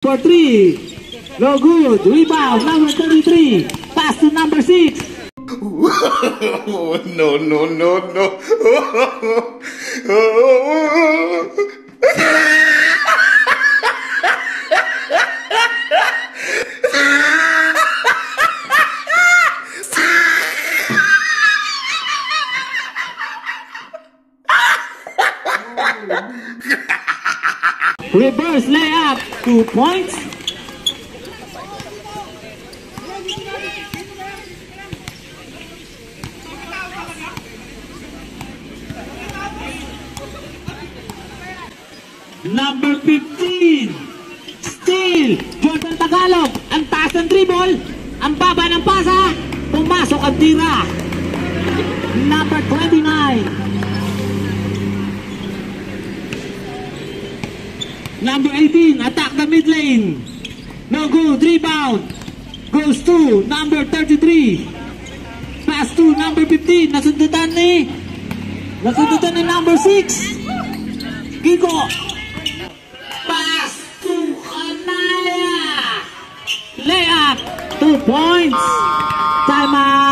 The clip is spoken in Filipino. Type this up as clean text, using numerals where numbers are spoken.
For 3. No good. Rebound. Number 33. Pass to number 6. No, no, no, no. Reverse layup. 2 points. Number 15. Steal. Jordan Tagalog. Ang taas ng dribble. Ang baba ng pasa. Pumasok ang tira. Number 29. Number 18. Attack the mid lane. No good. Rebound. Goes to number 33. Pass to number 15. Nasundutan ni number 6. Kiko. Pass to Anaya. Layup. 2 points. Time out.